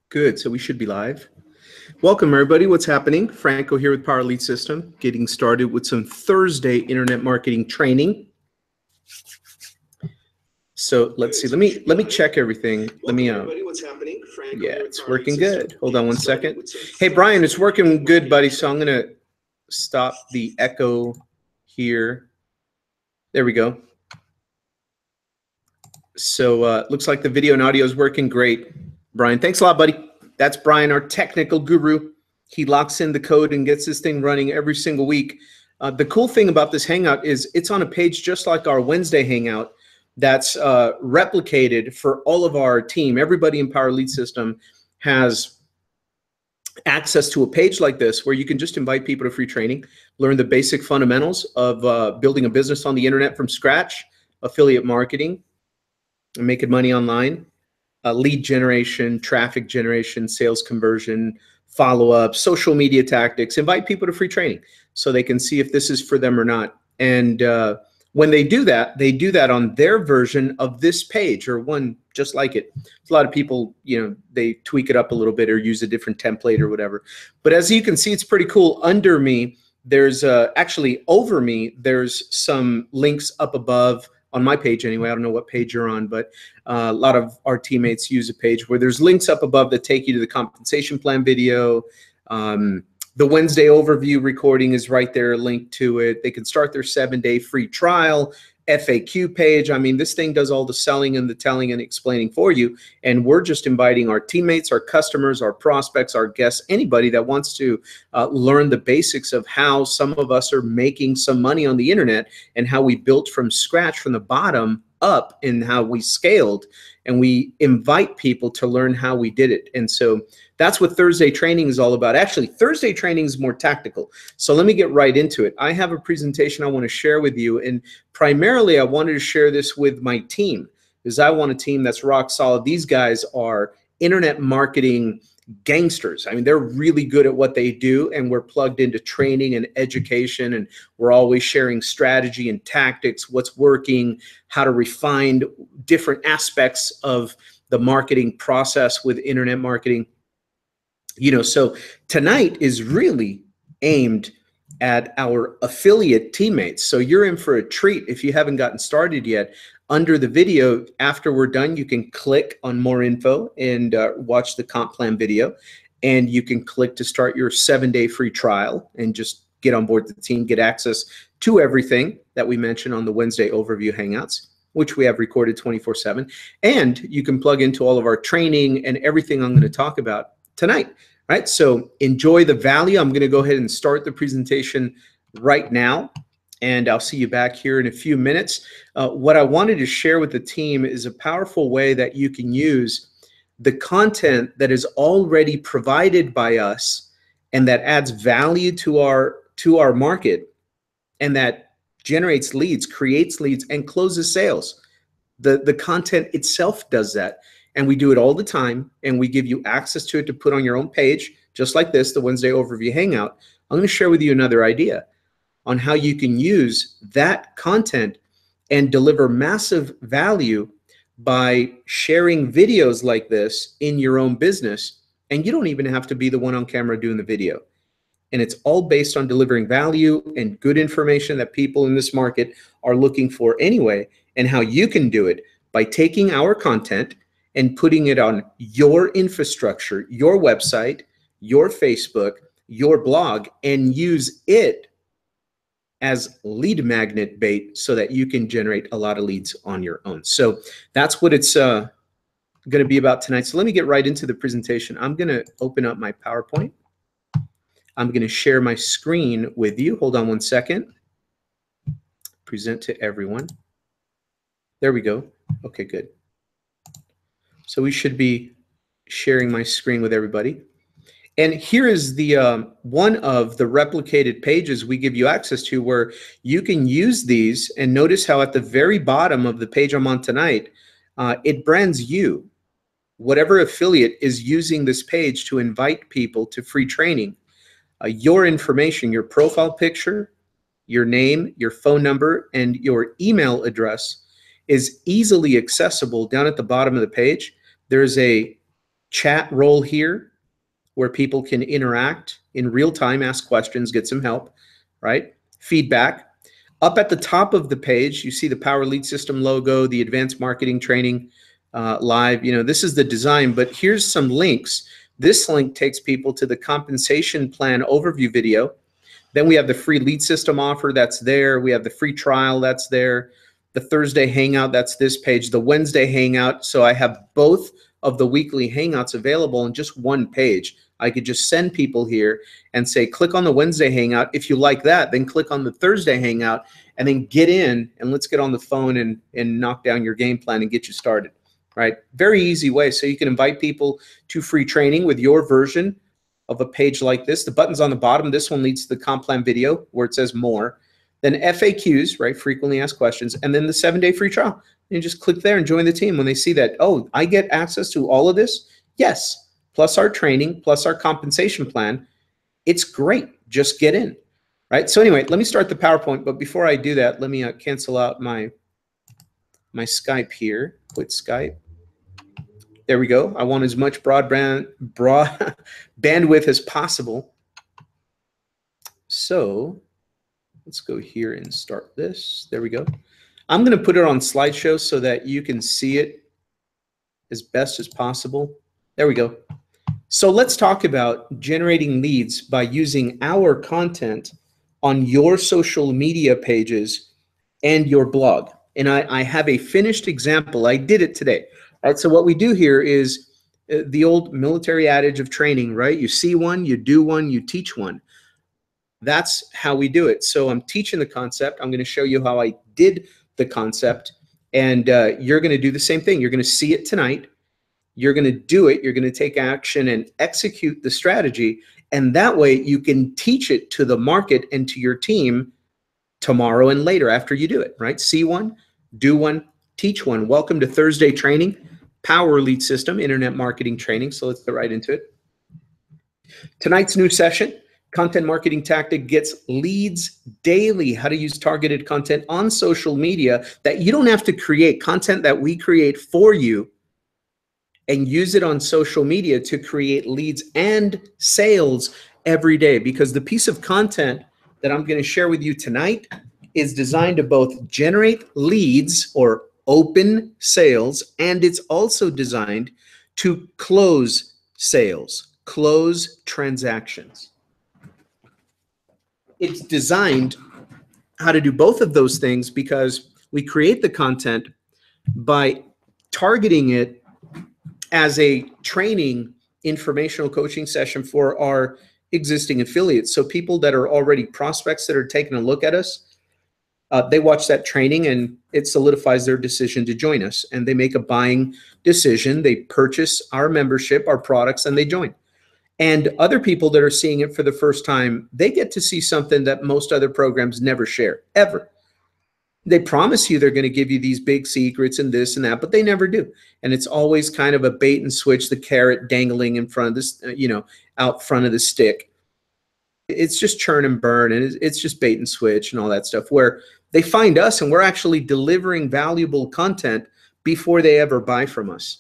Good, so we should be live. Welcome everybody, what's happening? Franco here with Power Lead System, getting started with some Thursday internet marketing training. So let's see, let me check everything. What's happening? Franco yeah, it's working good. Hold on one second. Hey Brian, it's working good, buddy, so I'm gonna stop the echo here. There we go. So looks like the video and audio is working great. Brian, thanks a lot, buddy. That's Brian, our technical guru. He locks in the code and gets this thing running every single week. The cool thing about this Hangout is it's on a page just like our Wednesday Hangout that's replicated for all of our team. Everybody in Power Lead System has access to a page like this where you can just invite people to free training, learn the basic fundamentals of building a business on the internet from scratch, affiliate marketing, and making money online, lead generation, traffic generation, sales conversion, follow-up, social media tactics. Invite people to free training so they can see if this is for them or not. And when they do that on their version of this page or one just like it. A lot of people, they tweak it up a little bit or use a different template or whatever. But as you can see, it's pretty cool. Under me, there's actually over me, there's some links up above on my page anyway. I don't know what page you're on, but a lot of our teammates use a page where there's links up above that take you to the compensation plan video. The Wednesday overview recording is right there, linked to it. They can start their 7-day free trial, FAQ page. I mean, this thing does all the selling and the telling and explaining for you. And we're just inviting our teammates, our customers, our prospects, our guests, anybody that wants to learn the basics of how some of us are making some money on the internet and how we built from scratch from the bottom up and how we scaled. And we invite people to learn how we did it. And so that's what Thursday training is all about. Actually, Thursday training is more tactical. So let me get right into it. I have a presentation I want to share with you. And primarily, I wanted to share this with my team because I want a team that's rock solid. These guys are internet marketing gangsters. I mean, they're really good at what they do, and we're plugged into training and education, and we're always sharing strategy and tactics, what's working, how to refine different aspects of the marketing process with internet marketing. So tonight is really aimed at our affiliate teammates. So you're in for a treat if you haven't gotten started yet. Under the video, after we're done, you can click on more info and watch the comp plan video. And you can click to start your 7-day free trial and just get on board the team, get access to everything that we mentioned on the Wednesday overview Hangouts, which we have recorded 24/7. And you can plug into all of our training and everything I'm going to talk about tonight. Right, so enjoy the value. I'm going to go ahead and start the presentation right now, and I'll see you back here in a few minutes. What I wanted to share with the team is a powerful way that you can use the content that is already provided by us and that adds value to our market and that generates leads, creates leads, and closes sales. The content itself does that. And we do it all the time, and we give you access to it to put on your own page, just like this, the Wednesday Overview Hangout. I'm going to share with you another idea on how you can use that content and deliver massive value by sharing videos like this in your own business. And you don't even have to be the one on camera doing the video. And it's all based on delivering value and good information that people in this market are looking for anyway, and how you can do it by taking our content and putting it on your infrastructure, your website, your Facebook, your blog, and use it as lead magnet bait so that you can generate a lot of leads on your own. So that's what it's going to be about tonight. So let me get right into the presentation. I'm going to open up my PowerPoint. I'm going to share my screen with you. Hold on one second. Present to everyone. There we go. Okay, good. So we should be sharing my screen with everybody. And here is the one of the replicated pages we give you access to where you can use these. And notice how at the very bottom of the page I'm on tonight, it brands you. Whatever affiliate is using this page to invite people to free training, your information, your profile picture, your name, your phone number, and your email address is easily accessible down at the bottom of the page. There's a chat role here where people can interact in real time, ask questions, get some help, right? Feedback. Up at the top of the page, you see the Power Lead System logo, the Advanced Marketing Training Live. You know, this is the design, but here's some links. This link takes people to the compensation plan overview video. Then we have the free lead system offer that's there. We have the free trial that's there. The Thursday hangout, that's this page. The Wednesday hangout, so I have both of the weekly hangouts available on just one page. I could just send people here and say, click on the Wednesday hangout. If you like that, then click on the Thursday hangout and then get in and let's get on the phone and knock down your game plan and get you started, right? Very easy way. So you can invite people to free training with your version of a page like this. The button's on the bottom. This one leads to the comp plan video where it says more. Then FAQs, right? Frequently asked questions. And then the 7-day free trial. And just click there and join the team. When they see that, oh, I get access to all of this? Yes. Plus our training, plus our compensation plan. It's great. Just get in, right? So anyway, let me start the PowerPoint. But before I do that, let me cancel out my Skype here. Quit Skype. There we go. I want as much broad bandwidth as possible. So let's go here and start this. There we go. I'm going to put it on slideshow so that you can see it as best as possible. There we go. So let's talk about generating leads by using our content on your social media pages and your blog. And I have a finished example. I did it today. All right, so what we do here is the old military adage of training, right? You see one, you do one, you teach one. That's how we do it. So I'm teaching the concept. I'm going to show you how I did the concept. And you're going to do the same thing. You're going to see it tonight. You're going to do it. You're going to take action and execute the strategy. And that way you can teach it to the market and to your team tomorrow and later after you do it, right? See one, do one, teach one. Welcome to Thursday training, Power Lead System, Internet Marketing Training. So let's get right into it. Tonight's new session, Content Marketing Tactic Gets Leads Daily. How to use targeted content on social media that you don't have to create, content that we create for you, and use it on social media to create leads and sales every day. Because the piece of content that I'm going to share with you tonight is designed to both generate leads or open sales, and it's also designed to close sales, close transactions. It's designed how to do both of those things because we create the content by targeting it as a training informational coaching session for our existing affiliates. So people that are already prospects that are taking a look at us, they watch that training and it solidifies their decision to join us. And they make a buying decision. They purchase our membership, our products, and they join. And other people that are seeing it for the first time, they get to see something that most other programs never share, ever. They promise you they're going to give you these big secrets and this and that, but they never do. And it's always kind of a bait and switch, the carrot dangling in front of this, out front of the stick. It's just churn and burn, and it's just bait and switch and all that stuff, where they find us and we're actually delivering valuable content before they ever buy from us.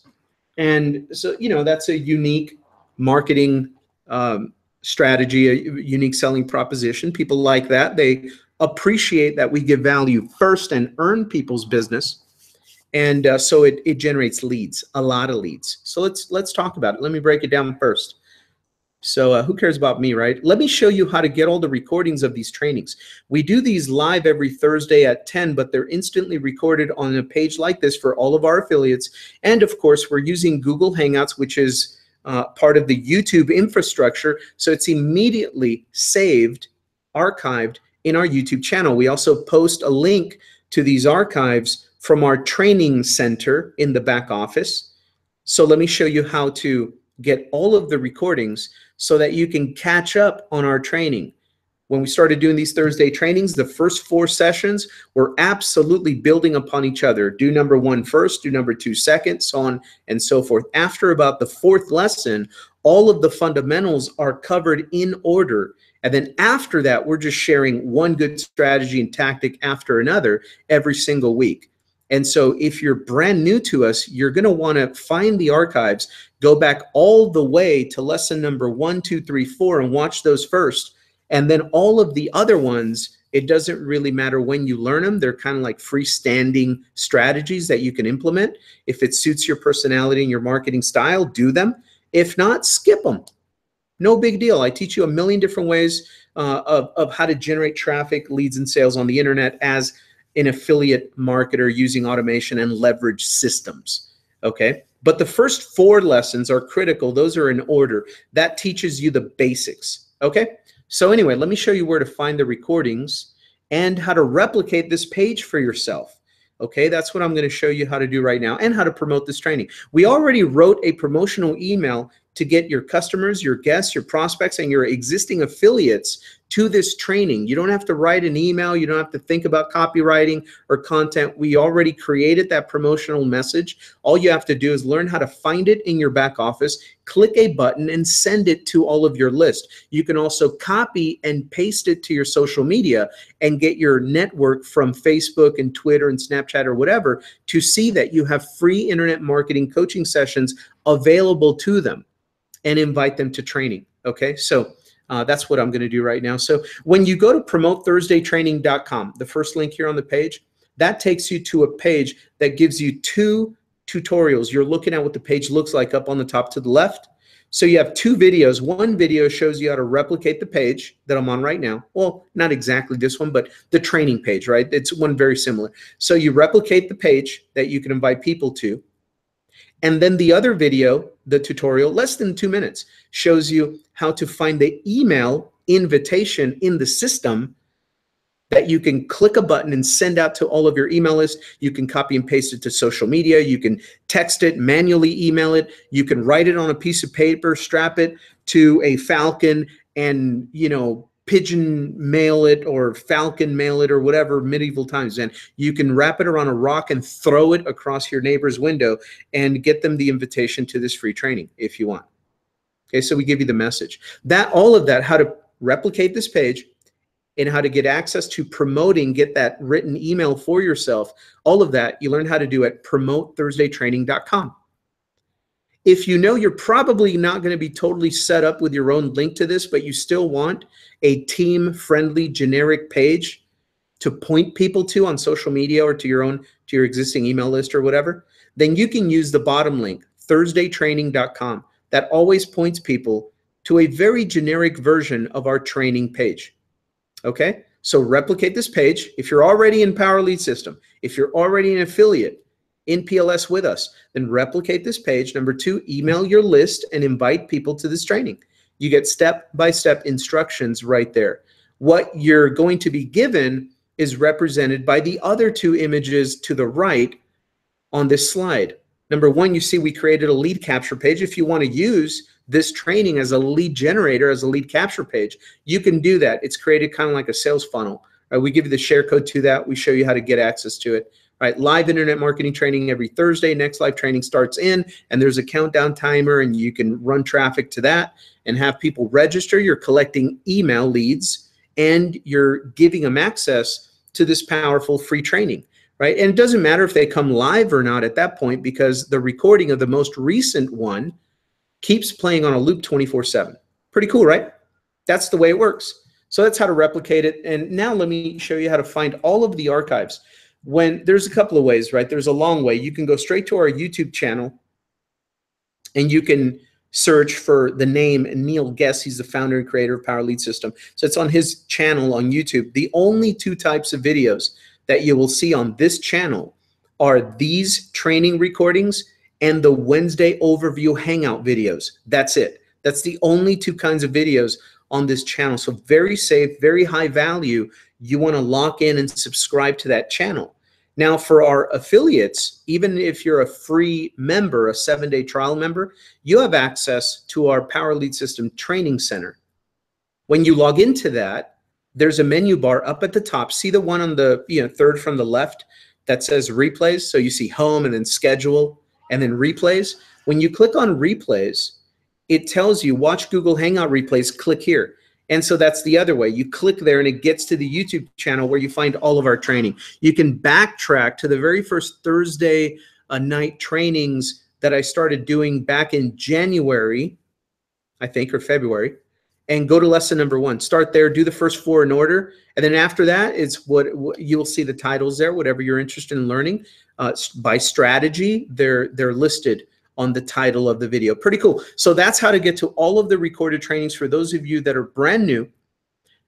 And so, that's a unique marketing strategy, a unique selling proposition. People like that. They appreciate that we give value first and earn people's business. And so it generates leads, a lot of leads. So let's talk about it. Let me break it down first. So who cares about me, right? Let me show you how to get all the recordings of these trainings. We do these live every Thursday at 10, but they're instantly recorded on a page like this for all of our affiliates. And of course, we're using Google Hangouts, which is part of the YouTube infrastructure. So it's immediately saved, archived in our YouTube channel. We also post a link to these archives from our training center in the back office. So let me show you how to get all of the recordings so that you can catch up on our training. When we started doing these Thursday trainings, the first 4 sessions were absolutely building upon each other. Do number 1 first, do number 2 second, so on and so forth. After about the 4th lesson, all of the fundamentals are covered in order. And then after that, we're just sharing one good strategy and tactic after another every single week. And so if you're brand new to us, you're going to want to find the archives, go back all the way to lesson number 1, 2, 3, 4 and watch those first. And then all of the other ones, it doesn't really matter when you learn them. They're kind of like freestanding strategies that you can implement. If it suits your personality and your marketing style, do them. If not, skip them. No big deal. I teach you a million different ways of how to generate traffic, leads, and sales on the internet as an affiliate marketer using automation and leverage systems. Okay. But the first 4 lessons are critical. Those are in order. That teaches you the basics. Okay. So anyway, let me show you where to find the recordings and how to replicate this page for yourself. Okay, that's what I'm going to show you how to do right now and how to promote this training. We already wrote a promotional email to get your customers, your guests, your prospects, and your existing affiliates to this training. You don't have to write an email. You don't have to think about copywriting or content. We already created that promotional message. All you have to do is learn how to find it in your back office, click a button, and send it to all of your list. You can also copy and paste it to your social media and get your network from Facebook and Twitter and Snapchat or whatever to see that you have free internet marketing coaching sessions available to them and invite them to training. Okay, so that's what I'm going to do right now. So when you go to promotethursdaytraining.com, the first link here on the page, that takes you to a page that gives you 2 tutorials. You're looking at what the page looks like up on the top to the left. So you have 2 videos. One video shows you how to replicate the page that I'm on right now. Well, not exactly this one, but the training page, right? It's one very similar. So you replicate the page that you can invite people to. And then the other video, the tutorial, less than 2 minutes, shows you how to find the email invitation in the system that you can click a button and send out to all of your email list. You can copy and paste it to social media. You can text it, manually email it. You can write it on a piece of paper, strap it to a falcon, and, pigeon mail it or falcon mail it or whatever medieval times. And you can wrap it around a rock and throw it across your neighbor's window and get them the invitation to this free training if you want. Okay, so we give you the message. All of that, how to replicate this page and how to get access to promoting, get that written email for yourself, all of that you learn how to do at promotethursdaytraining.com. If you know you're probably not going to be totally set up with your own link to this, but you still want a team-friendly generic page to point people to on social media or to your existing email list or whatever, then you can use the bottom link, thursdaytraining.com. That always points people to a very generic version of our training page. Okay, so replicate this page. If you're already in Power Lead System, if you're already an affiliate in PLS with us, then replicate this page. Number 2, email your list and invite people to this training. You get step-by-step instructions right there. What you're going to be given is represented by the other 2 images to the right on this slide. Number 1, you see we created a lead capture page. If you want to use this training as a lead generator, as a lead capture page, you can do that. It's created kind of like a sales funnel. Right? We give you the share code to that. We show you how to get access to it. Right, live internet marketing training every Thursday. Next live training starts in, and there's a countdown timer, and you can run traffic to that and have people register. You're collecting email leads, and you're giving them access to this powerful free training. Right, and it doesn't matter if they come live or not at that point, because the recording of the most recent one keeps playing on a loop 24/7. Pretty cool, right? That's the way it works. So that's how to replicate it. And now let me show you how to find all of the archives. There's a couple of ways, right? There's a long way. You can go straight to our YouTube channel and you can search for the name Neil Guess. He's the founder and creator of Power Lead System. So it's on his channel on YouTube. The only 2 types of videos that you will see on this channel are these training recordings and the Wednesday overview hangout videos. That's it. That's the only 2 kinds of videos on this channel. So very safe, very high value. You want to lock in and subscribe to that channel. Now for our affiliates, even if you're a free member, a 7-day trial member, you have access to our Power Lead System Training Center. When you log into that, there's a menu bar up at the top. See the one on the 3rd from the left that says replays? So you see home and then schedule and then replays. When you click on replays, it tells you watch Google Hangout replays, click here. And so that's the other way. You click there and it gets to the YouTube channel where you find all of our training. You can backtrack to the very first Thursday night trainings that I started doing back in January, I think, or February, and go to lesson number 1. Start there, do the first 4 in order, and then after that, it's what you'll see the titles there, whatever you're interested in learning. By strategy, they're listed on the title of the video. Pretty cool. So that's how to get to all of the recorded trainings. For those of you that are brand new,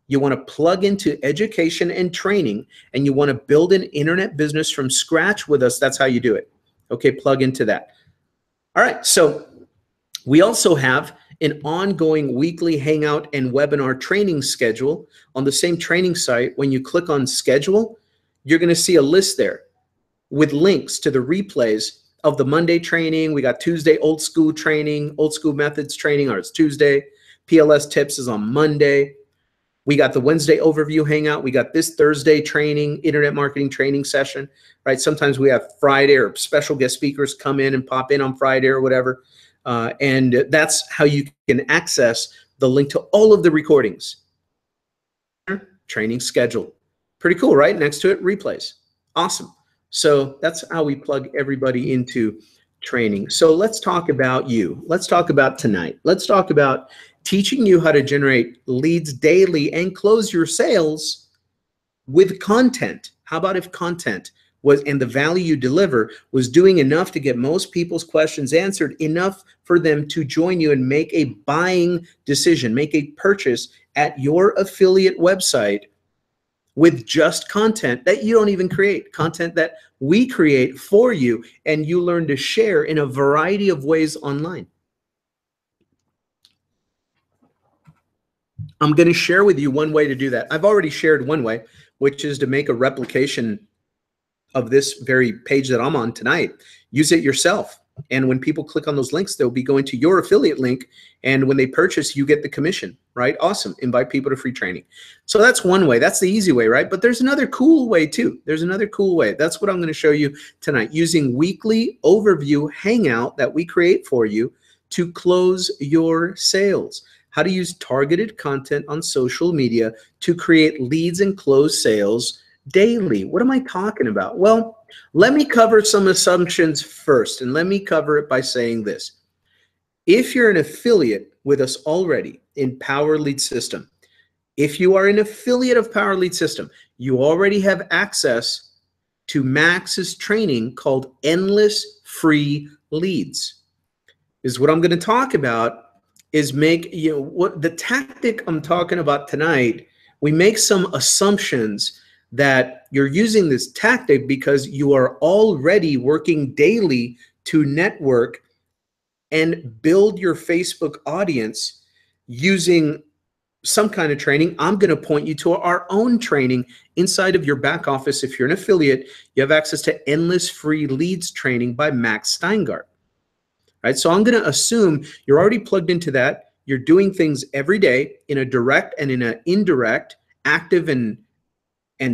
you want to plug into education and training, and you want to build an internet business from scratch with us. That's how you do it. Okay, plug into that. All right, so we also have an ongoing weekly hangout and webinar training schedule on the same training site. When you click on schedule, you're going to see a list there with links to the replays of the Monday training. We got Tuesday old school training, old school methods training, or it's Tuesday. PLS tips is on Monday. We got the Wednesday overview hangout. We got this Thursday training, internet marketing training session, right? Sometimes we have Friday or special guest speakers come in and pop in on Friday or whatever. And that's how you can access the link to all of the recordings. Training schedule. Pretty cool, right? Next to it, replays. Awesome. So that's how we plug everybody into training. So let's talk about you. Let's talk about tonight. Let's talk about teaching you how to generate leads daily and close your sales with content. How about if content was, and the value you deliver was doing enough to get most people's questions answered, enough for them to join you and make a buying decision, make a purchase at your affiliate website with just content that you don't even create, content that we create for you and you learn to share in a variety of ways online. I'm going to share with you one way to do that. I've already shared one way, which is to make a replication of this very page that I'm on tonight. Use it yourself. And when people click on those links, they'll be going to your affiliate link. And when they purchase, you get the commission, right? Awesome. Invite people to free training. So that's one way. That's the easy way, right? But there's another cool way too. There's another cool way. That's what I'm going to show you tonight, using weekly overview hangout that we create for you to close your sales. How to use targeted content on social media to create leads and close sales daily. What am I talking about? Well, let me cover some assumptions first, and let me cover it by saying this. If you're an affiliate with us already in Power Lead System, if you are an affiliate of Power Lead System, you already have access to Max's training called Endless Free Leads. Is what I'm going to talk about is make, what the tactic I'm talking about tonight, we make some assumptions that you're using this tactic because you are already working daily to network and build your Facebook audience using some kind of training. I'm going to point you to our own training inside of your back office. If you're an affiliate, you have access to Endless Free Leads training by Max Steingart. Right? So I'm going to assume you're already plugged into that. You're doing things every day in a direct and in an indirect, active and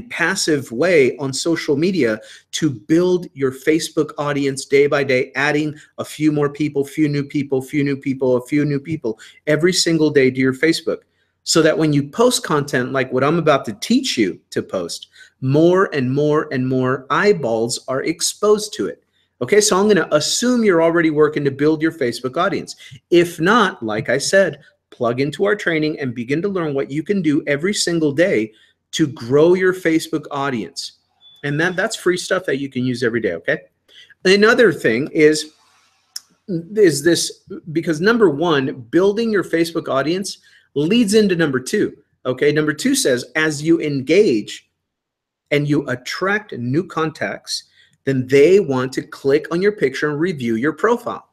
passive way on social media to build your Facebook audience day by day, adding a few more people, few new people, few new people, a few new people every single day to your Facebook, so that when you post content like what I'm about to teach you to post, more and more and more eyeballs are exposed to it. Okay, so I'm going to assume you're already working to build your Facebook audience. If not, like I said, plug into our training and begin to learn what you can do every single day to grow your Facebook audience. And that's free stuff that you can use every day, okay? Another thing is this, because number one, building your Facebook audience leads into number two, okay? Number two says, as you engage and you attract new contacts, then they want to click on your picture and review your profile,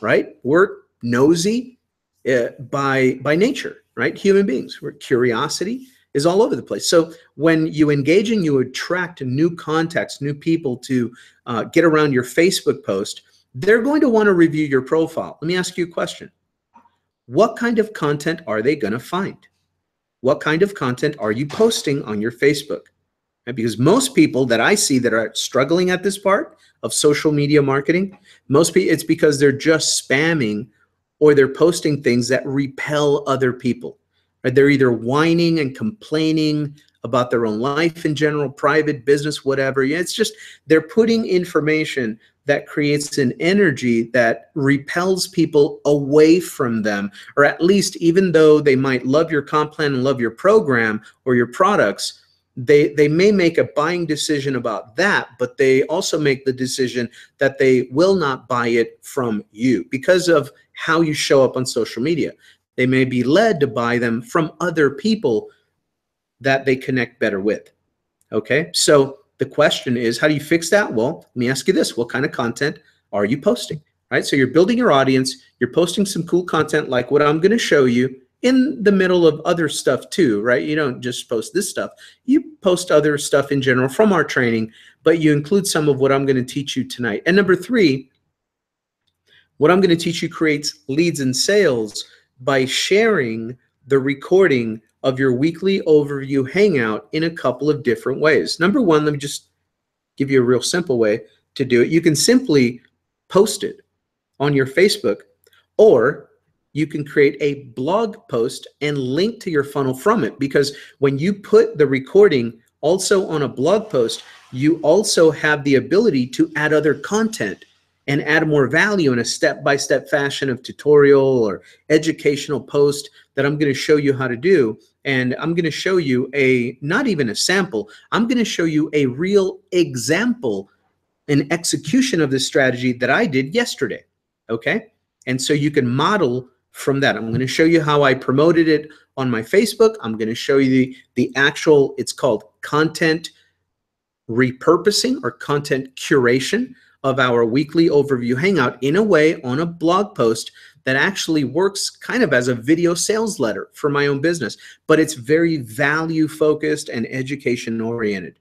right? We're nosy by nature, right? Human beings, we're curiosity is all over the place. So when you engage and you attract new contacts, new people to get around your Facebook post, they're going to want to review your profile. Let me ask you a question. What kind of content are they going to find? What kind of content are you posting on your Facebook? Right? Because most people that I see that are struggling at this part of social media marketing, most people, it's because they're just spamming or they're posting things that repel other people. Right? They're either whining and complaining about their own life in general, private, business, whatever. Yeah, it's just they're putting information that creates an energy that repels people away from them, or at least even though they might love your comp plan and love your program or your products, they may make a buying decision about that, but they also make the decision that they will not buy it from you because of how you show up on social media. They may be led to buy them from other people that they connect better with. Okay, so the question is, how do you fix that? Well, let me ask you this: what kind of content are you posting? Right, so you're building your audience, you're posting some cool content like what I'm going to show you, in the middle of other stuff too, right? You don't just post this stuff, you post other stuff in general from our training, but you include some of what I'm going to teach you tonight. And number three, what I'm going to teach you creates leads and sales by sharing the recording of your weekly overview hangout in a couple of different ways. Number one, let me just give you a real simple way to do it. You can simply post it on your Facebook, or you can create a blog post and link to your funnel from it, because when you put the recording also on a blog post, you also have the ability to add other content and add more value in a step-by-step fashion of tutorial or educational post that I'm going to show you how to do. And I'm going to show you not even a sample, I'm going to show you a real example, an execution of this strategy that I did yesterday. Okay? And so you can model from that. I'm going to show you how I promoted it on my Facebook. I'm going to show you the actual, it's called content repurposing or content curation of our weekly overview hangout in a way on a blog post that actually works kind of as a video sales letter for my own business, but it's very value focused and education oriented.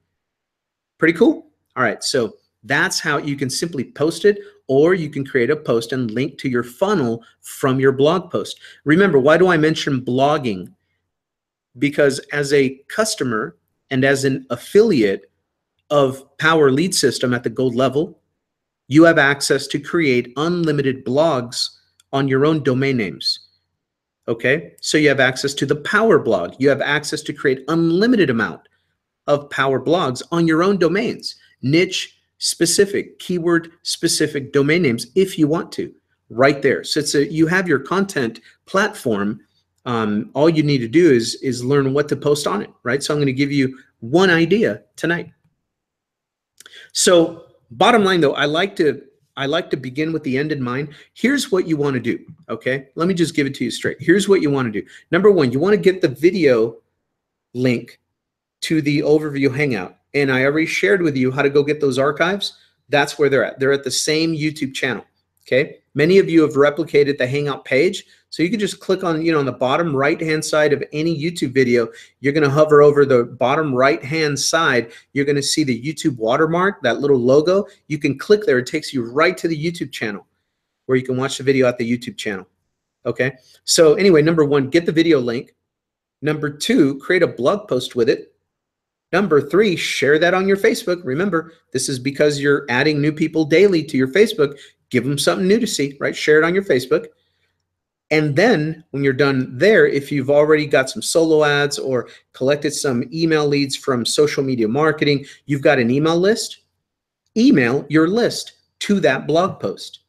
Pretty cool. All right. So that's how you can simply post it, or you can create a post and link to your funnel from your blog post. Remember, why do I mention blogging? Because as a customer and as an affiliate of Power Lead System at the gold level, you have access to create unlimited blogs on your own domain names. Okay, so you have access to the Power Blog. You have access to create unlimited amount of Power Blogs on your own domains, niche specific, keyword specific domain names if you want to, right there. So you have your content platform. All you need to do is learn what to post on it, right? So I'm going to give you one idea tonight. So bottom line though, I like to begin with the end in mind. Here's what you want to do, okay? Let me just give it to you straight. Here's what you want to do. Number one, you want to get the video link to the overview hangout. And I already shared with you how to go get those archives. That's where they're at. They're at the same YouTube channel, okay? Many of you have replicated the hangout page. So you can just click on, on the bottom right-hand side of any YouTube video, you're going to hover over the bottom right-hand side. You're going to see the YouTube watermark, that little logo. You can click there. It takes you right to the YouTube channel where you can watch the video at the YouTube channel. Okay. So anyway, number one, get the video link. Number two, create a blog post with it. Number three, share that on your Facebook. Remember, this is because you're adding new people daily to your Facebook. Give them something new to see, right? Share it on your Facebook. And then when you're done there, if you've already got some solo ads or collected some email leads from social media marketing, you've got an email list, email your list to that blog post.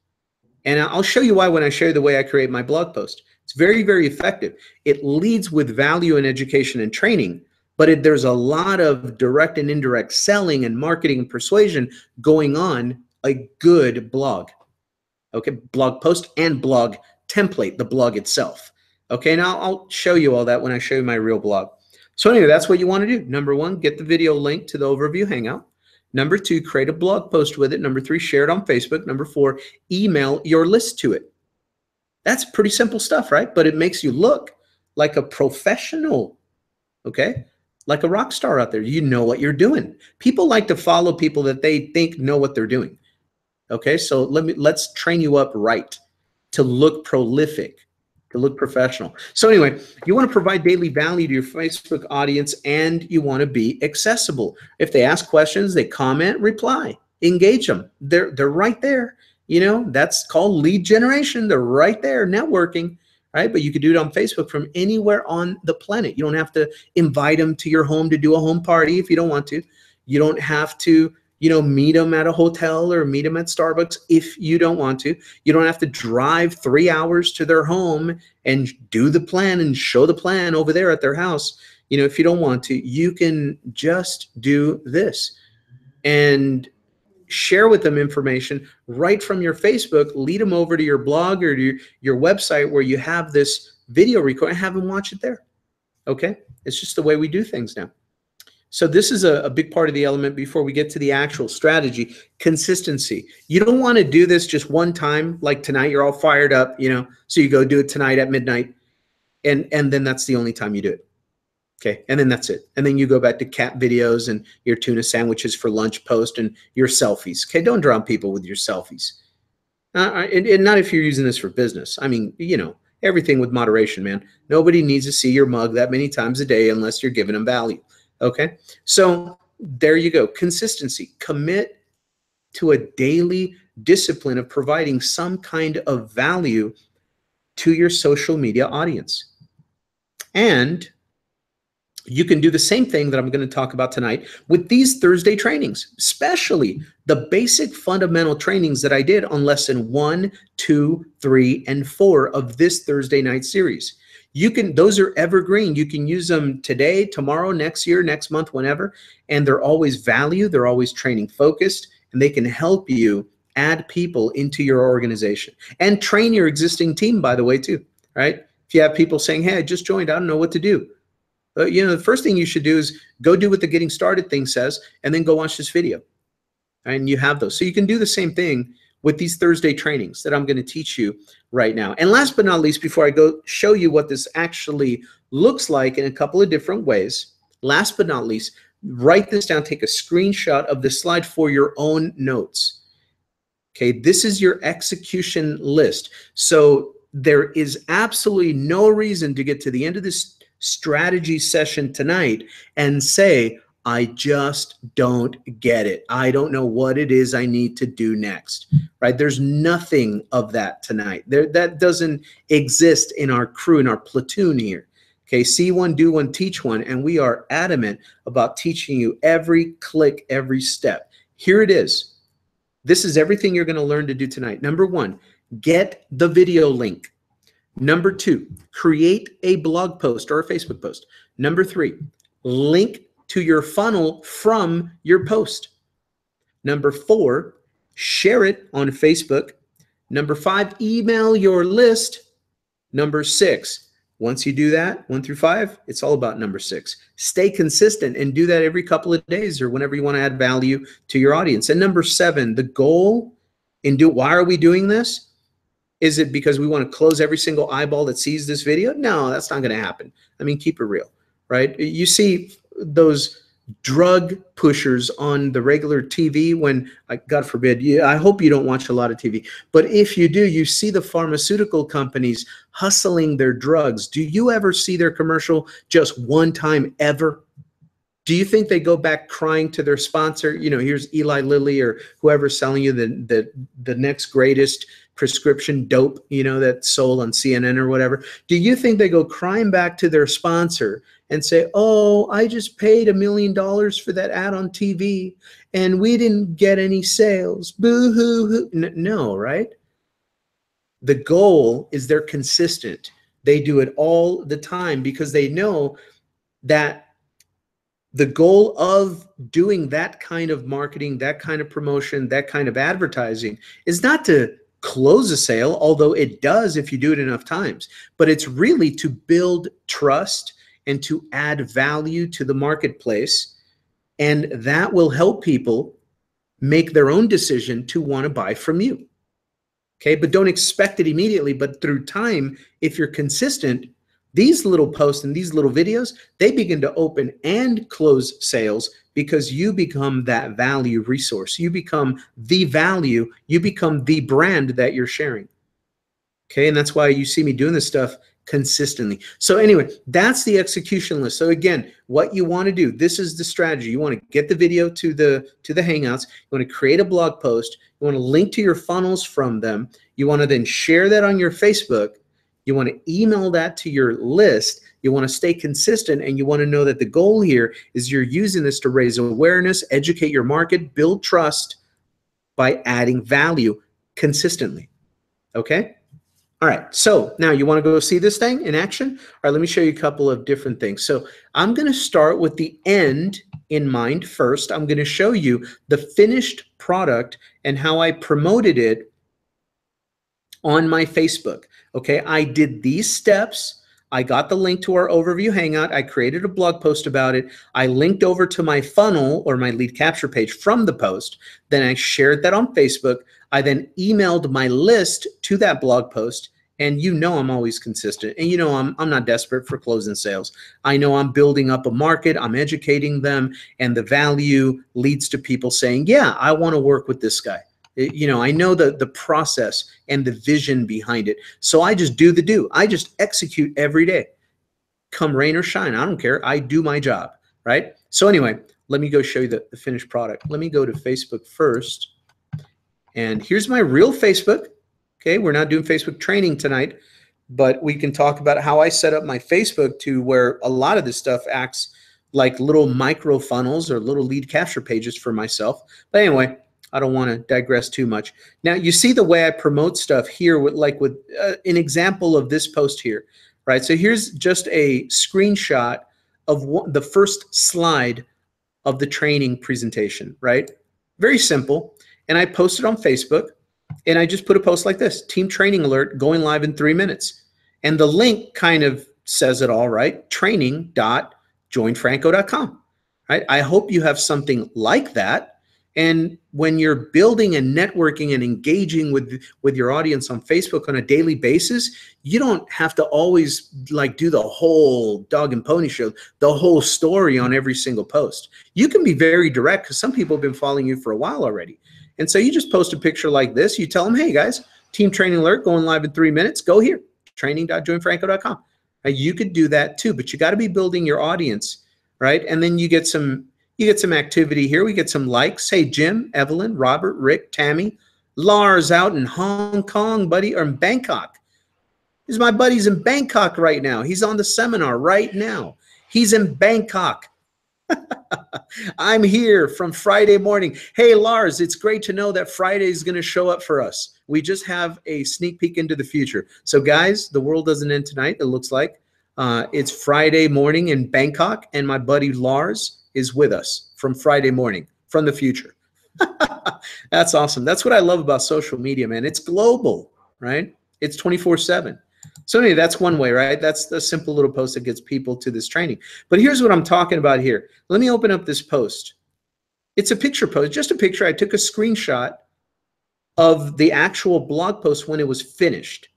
And I'll show you why when I show you the way I create my blog post. It's very, very effective. It leads with value in education and training, but there's a lot of direct and indirect selling and marketing and persuasion going on a good blog. Okay, blog post and blog template, the blog itself. Okay, now I'll show you all that when I show you my real blog. So anyway, that's what you want to do. Number one, get the video link to the overview hangout. Number two, create a blog post with it. Number three, share it on Facebook. Number four, email your list to it. That's pretty simple stuff, right? But it makes you look like a professional, okay? Like a rock star out there. You know what you're doing. People like to follow people that they think know what they're doing. Okay, so let's train you up right to look prolific, to look professional. So anyway, you want to provide daily value to your Facebook audience, and you want to be accessible. If they ask questions, they comment, reply, engage them. They're right there. That's called lead generation. They're right there, networking, right? But you could do it on Facebook from anywhere on the planet. You don't have to invite them to your home to do a home party if you don't want to. You don't have to, meet them at a hotel or meet them at Starbucks if you don't want to. You don't have to drive 3 hours to their home and do the plan and show the plan over there at their house. If you don't want to, you can just do this and share with them information right from your Facebook, lead them over to your blog or to your website where you have this video record and have them watch it there. Okay? It's just the way we do things now. So this is a big part of the element before we get to the actual strategy, consistency. You don't want to do this just one time, like tonight, you're all fired up, so you go do it tonight at midnight, and then that's the only time you do it. Okay, and then that's it. And then you go back to cat videos and your tuna sandwiches for lunch post and your selfies. Okay, don't drown people with your selfies. And not if you're using this for business. I mean, everything with moderation, man. Nobody needs to see your mug that many times a day unless you're giving them value. Okay, so there you go. Consistency. Commit to a daily discipline of providing some kind of value to your social media audience. And you can do the same thing that I'm going to talk about tonight with these Thursday trainings, especially the basic fundamental trainings that I did on lesson 1, 2, 3, and 4 of this Thursday night series. Those are evergreen. You can use them today, tomorrow, next year, next month, whenever, and they're always value. They're always training focused, and they can help you add people into your organization and train your existing team, by the way, too, right? If you have people saying, hey, I just joined, I don't know what to do. The first thing you should do is go do what the getting started thing says, and then go watch this video. And you have those. So you can do the same thing with these Thursday trainings that I'm going to teach you right now. And last but not least, before I go show you what this actually looks like in a couple of different ways, last but not least, write this down, take a screenshot of this slide for your own notes. Okay, this is your execution list. So there is absolutely no reason to get to the end of this strategy session tonight and say, I just don't get it. I don't know what it is I need to do next, right? There's nothing of that tonight. That doesn't exist in our crew, in our platoon here. Okay, see one, do one, teach one, and we are adamant about teaching you every click, every step. Here it is. This is everything you're going to learn to do tonight. Number 1, get the video link. Number 2, create a blog post or a Facebook post. Number 3, link to your funnel from your post. Number 4, share it on Facebook. Number 5, email your list. Number 6, once you do that, 1 through 5, it's all about number 6. Stay consistent and do that every couple of days or whenever you want to add value to your audience. And number 7, the goal why are we doing this? Is it because we want to close every single eyeball that sees this video? No, that's not going to happen. I mean, keep it real, right? You see those drug pushers on the regular TV when, God forbid, I hope you don't watch a lot of TV, but if you do, you see the pharmaceutical companies hustling their drugs. Do you ever see their commercial just one time ever? Do you think they go back crying to their sponsor? Here's Eli Lilly or whoever's selling you the next greatest prescription dope, that's sold on CNN or whatever. Do you think they go crying back to their sponsor and say, oh, I just paid $1 million for that ad on TV and we didn't get any sales. Boo hoo hoo. No, right? The goal is they're consistent. They do it all the time because they know that the goal of doing that kind of marketing, that kind of promotion, that kind of advertising is not to close a sale, although it does if you do it enough times, but it's really to build trust and to add value to the marketplace. And that will help people make their own decision to want to buy from you. Okay, but don't expect it immediately, but through time, if you're consistent, these little posts and these little videos, they begin to open and close sales because you become that value resource. You become the value. You become the brand that you're sharing. Okay, and that's why you see me doing this stuff consistently. So anyway, that's the execution list. So again, what you want to do, this is the strategy. You want to get the video to the Hangouts. You want to create a blog post. You want to link to your funnels from them. You want to then share that on your Facebook. You want to email that to your list. You want to stay consistent, and you want to know that the goal here is you're using this to raise awareness, educate your market, build trust by adding value consistently. Okay? All right, so now you want to go see this thing in action? All right, let me show you a couple of different things. So I'm going to start with the end in mind first. I'm going to show you the finished product and how I promoted it on my Facebook. Okay, I did these steps. I got the link to our overview hangout. I created a blog post about it. I linked over to my funnel or my lead capture page from the post. Then I shared that on Facebook. I then emailed my list to that blog post. And you know I'm always consistent. And you know I'm not desperate for closing sales. I know I'm building up a market. I'm educating them. And the value leads to people saying, yeah, I want to work with this guy. You know, I know the process and the vision behind it. So I just do the do. I just execute every day. Come rain or shine, I don't care. I do my job, right? So anyway, let me go show you the finished product. Let me go to Facebook first. And here's my real Facebook. Okay, we're not doing Facebook training tonight, but we can talk about how I set up my Facebook to where a lot of this stuff acts like little micro funnels or little lead capture pages for myself. But anyway, I don't want to digress too much. Now, you see the way I promote stuff here with an example of this post here, right? So here's just a screenshot of the first slide of the training presentation, right? Very simple. And I posted on Facebook, and I just put a post like this: team training alert going live in 3 minutes. And the link kind of says it all, right? training.joinfranco.com, right? I hope you have something like that. And when you're building and networking and engaging with your audience on Facebook on a daily basis, you don't have to always like do the whole dog and pony show, the whole story on every single post. You can be very direct because some people have been following you for a while already. And so you just post a picture like this. You tell them, hey guys, team training alert going live in 3 minutes. Go here, training.joinfranco.com. You could do that too, but you got to be building your audience, right? And then you get some activity here. We get some likes. Hey, Jim, Evelyn, Robert, Rick, Tammy, Lars out in Hong Kong, buddy, or in Bangkok. He's my buddy's in Bangkok right now. He's on the seminar right now. He's in Bangkok. I'm here from Friday morning. Hey, Lars, it's great to know that Friday is going to show up for us. We just have a sneak peek into the future. So guys, the world doesn't end tonight, it looks like. It's Friday morning in Bangkok, and my buddy Lars is with us from Friday morning, from the future. That's awesome. That's what I love about social media, man. It's global, right? It's 24/7. So anyway, that's one way, right? That's the simple little post that gets people to this training. But here's what I'm talking about here. Let me open up this post. It's a picture post, just a picture. I took a screenshot of the actual blog post when it was finished.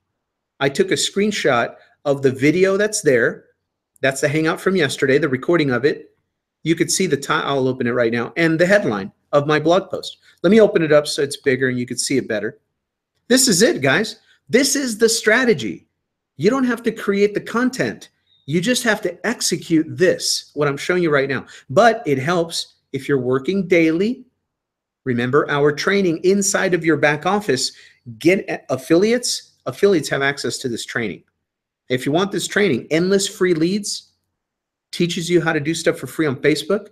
I took a screenshot of the video that's there. That's the hangout from yesterday, the recording of it. You could see the time. I'll open it right now. And the headline of my blog post. Let me open it up so it's bigger and you can see it better. This is it, guys. This is the strategy. You don't have to create the content. You just have to execute this, what I'm showing you right now. But it helps if you're working daily. Remember our training inside of your back office. Get affiliates. Affiliates have access to this training. If you want this training, endless free leads, teaches you how to do stuff for free on Facebook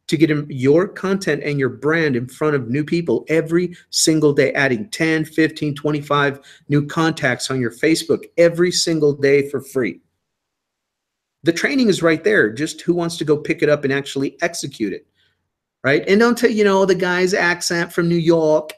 to get your content and your brand in front of new people every single day, adding 10, 15, 25 new contacts on your Facebook every single day for free. The training is right there. Just who wants to go pick it up and actually execute it, right? And don't tell, the guy's accent from New York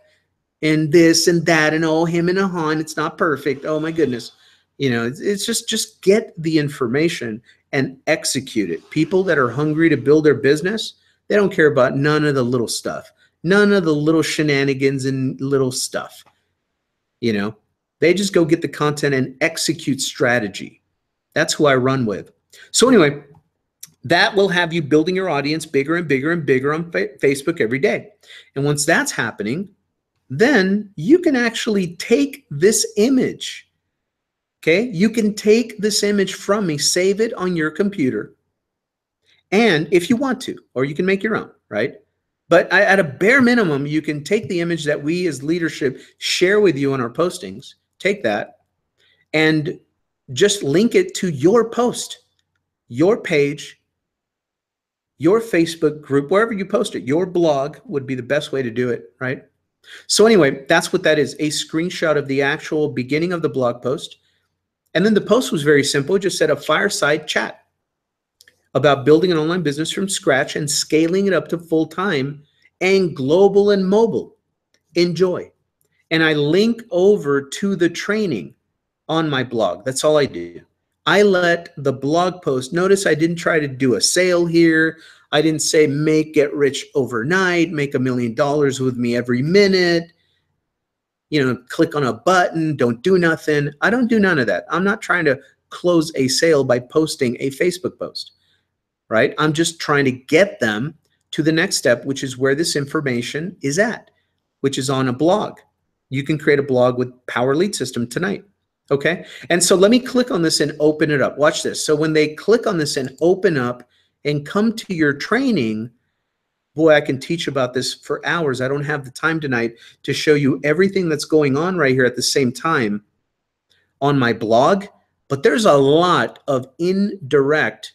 and this and that and oh, him and a hun, it's not perfect. Oh my goodness. It's just get the information and execute it. People that are hungry to build their business, they don't care about none of the little stuff, none of the little shenanigans and little stuff. They just go get the content and execute strategy. That's who I run with. So anyway, that will have you building your audience bigger and bigger and bigger on Facebook every day. And once that's happening, then you can actually take this image. Okay, you can take this image from me, save it on your computer, and if you want to, or you can make your own, right? But at a bare minimum, you can take the image that we as leadership share with you on our postings, take that, and just link it to your post, your page, your Facebook group, wherever you post it. Your blog would be the best way to do it, right? So anyway, that's what that is, a screenshot of the actual beginning of the blog post. And then the post was very simple. It just said a fireside chat about building an online business from scratch and scaling it up to full-time and global and mobile. Enjoy. And I link over to the training on my blog. That's all I do. I let the blog post, notice I didn't try to do a sale here. I didn't say get rich overnight, make $1 million with me every minute, click on a button, don't do nothing. I don't do none of that. I'm not trying to close a sale by posting a Facebook post, right? I'm just trying to get them to the next step, which is where this information is at, which is on a blog. You can create a blog with Power Lead System tonight. Okay. And so let me click on this and open it up. Watch this. So when they click on this and open up and come to your training, boy, I can teach about this for hours. I don't have the time tonight to show you everything that's going on right here at the same time on my blog. But there's a lot of indirect,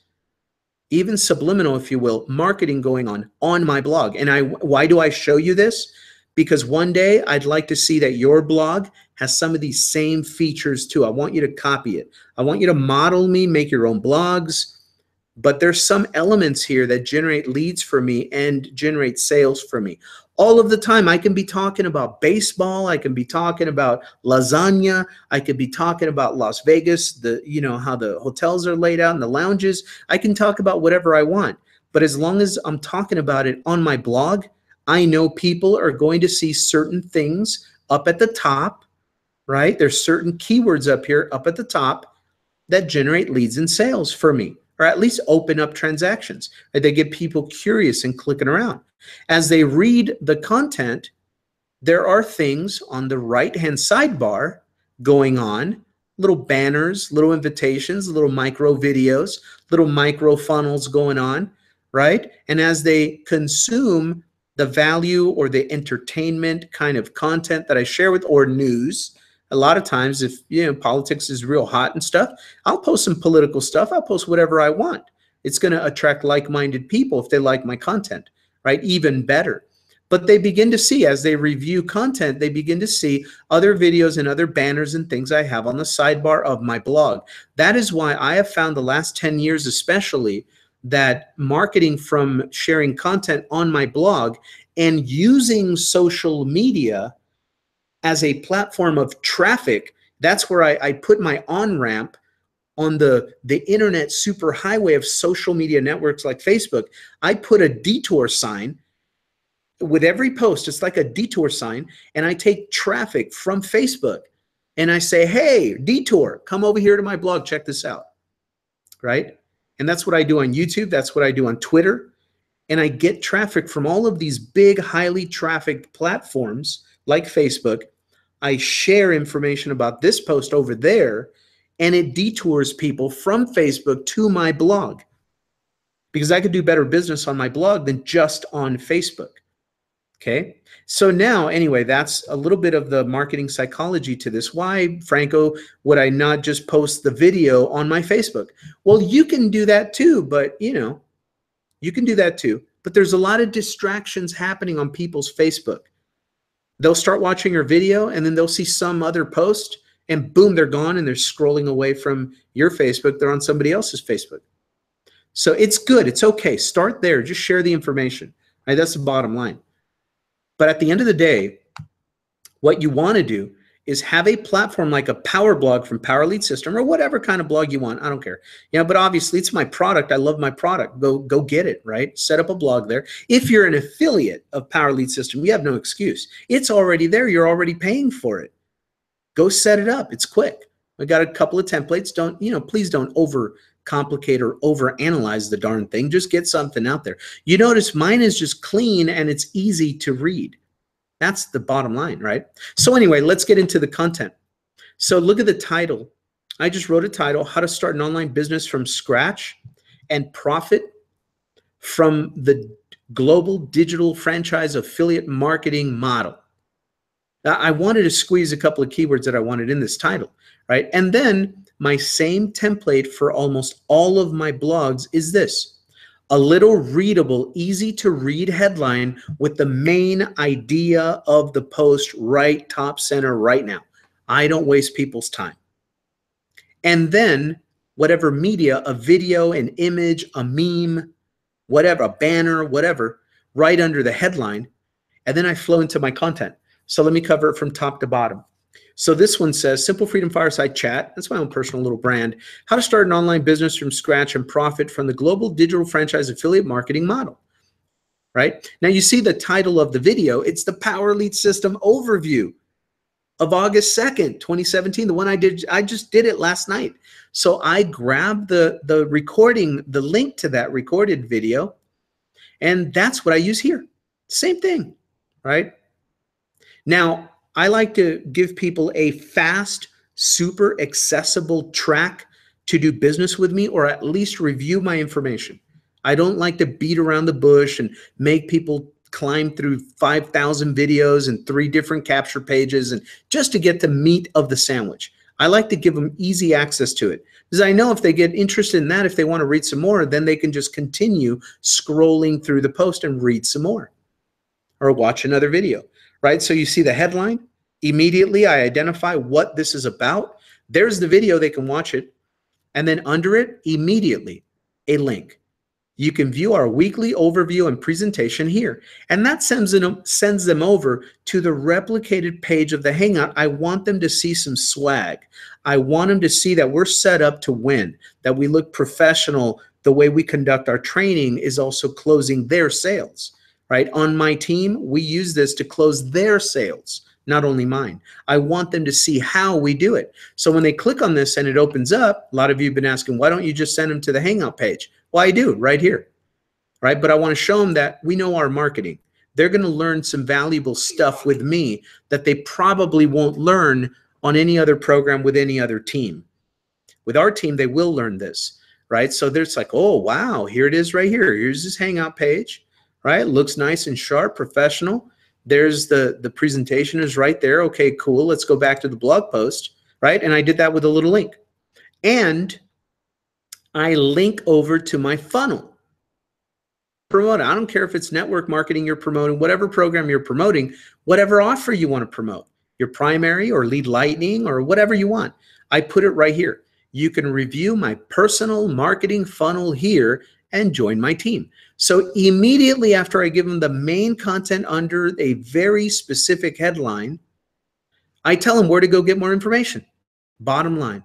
even subliminal, if you will, marketing going on my blog. And why do I show you this? Because one day I'd like to see that your blog has some of these same features too. I want you to copy it. I want you to model me, make your own blogs. But there's some elements here that generate leads for me and generate sales for me. All of the time, I can be talking about baseball. I can be talking about lasagna. I could be talking about Las Vegas, how the hotels are laid out and the lounges. I can talk about whatever I want. But as long as I'm talking about it on my blog, I know people are going to see certain things up at the top, right? There's certain keywords up here, up at the top, that generate leads and sales for me, or at least open up transactions. Right? They get people curious and clicking around. As they read the content, there are things on the right-hand sidebar going on, little banners, little invitations, little micro videos, little micro funnels going on, right? And as they consume the value or the entertainment kind of content that I share with, or news, a lot of times if politics is real hot and stuff, I'll post some political stuff. I'll post whatever I want. It's going to attract like-minded people if they like my content, right? Even better. But they begin to see, as they review content, they begin to see other videos and other banners and things I have on the sidebar of my blog. That is why I have found the last 10 years especially that marketing from sharing content on my blog and using social media as a platform of traffic, that's where I put my on-ramp on the internet superhighway of social media networks like Facebook. I put a detour sign with every post. It's like a detour sign, and I take traffic from Facebook and I say, hey, detour, come over here to my blog, check this out, right? And that's what I do on YouTube. That's what I do on Twitter. And I get traffic from all of these big, highly trafficked platforms like Facebook. I share information about this post over there, and it detours people from Facebook to my blog, because I could do better business on my blog than just on Facebook. Okay. So now, anyway, that's a little bit of the marketing psychology to this. Why, Franco, would I not just post the video on my Facebook? Well, you can do that too, but you can do that too. But there's a lot of distractions happening on people's Facebook. They'll start watching your video and then they'll see some other post and boom, they're gone and they're scrolling away from your Facebook. They're on somebody else's Facebook. So it's good. It's okay. Start there. Just share the information. Right? That's the bottom line. But at the end of the day, what you want to do is have a platform like a power blog from Power Lead System, or whatever kind of blog you want. I don't care. But obviously it's my product. I love my product. Go get it, right? Set up a blog there. If you're an affiliate of Power Lead System, you have no excuse. It's already there. You're already paying for it. Go set it up. It's quick. I got a couple of templates. Please don't overcomplicate or overanalyze the darn thing. Just get something out there. You notice mine is just clean and it's easy to read. That's the bottom line, right? So anyway, let's get into the content. So look at the title. I just wrote a title, How to Start an Online Business from Scratch and Profit from the Global Digital Franchise Affiliate Marketing Model. I wanted to squeeze a couple of keywords that I wanted in this title, right? And then my same template for almost all of my blogs is this: a little readable, easy to read headline with the main idea of the post right top center right now. I don't waste people's time. And then whatever media, a video, an image, a meme, whatever, a banner, whatever, right under the headline. And then I flow into my content. So let me cover it from top to bottom. So this one says, Simple Freedom Fireside Chat. That's my own personal little brand. How to start an online business from scratch and profit from the global digital franchise affiliate marketing model. Right? Now you see the title of the video. It's the Power Lead System Overview of August 2nd, 2017. The one I just did it last night. So I grabbed the recording, the link to that recorded video, and that's what I use here. Same thing, right? Now, I like to give people a fast, super accessible track to do business with me, or at least review my information. I don't like to beat around the bush and make people climb through 5,000 videos and 3 different capture pages and just to get the meat of the sandwich. I like to give them easy access to it, because I know if they get interested in that, if they want to read some more, then they can just continue scrolling through the post and read some more or watch another video, right? So you see the headline. Immediately, I identify what this is about. There's the video. They can watch it. And then under it, immediately, a link. You can view our weekly overview and presentation here. And that sends them over to the replicated page of the Hangout. I want them to see some swag. I want them to see that we're set up to win, that we look professional. The way we conduct our training is also closing their sales, right? On my team, we use this to close their sales, not only mine. I want them to see how we do it. So when they click on this and it opens up, a lot of you have been asking, why don't you just send them to the Hangout page? Well, I do right here, right? But I want to show them that we know our marketing. They're going to learn some valuable stuff with me that they probably won't learn on any other program with any other team. With our team, they will learn this, right? So there's like, oh, wow, here it is right here. Here's this Hangout page, right? It looks nice and sharp, professional. There's the presentation is right there. Okay, cool. Let's go back to the blog post, right? And I did that with a little link. And I link over to my funnel. Promote. I don't care if it's network marketing you're promoting, whatever program you're promoting, whatever offer you want to promote, your primary or lead lightning or whatever you want. I put it right here. You can review my personal marketing funnel here and join my team. So immediately after I give them the main content under a very specific headline, I tell them where to go get more information. Bottom line,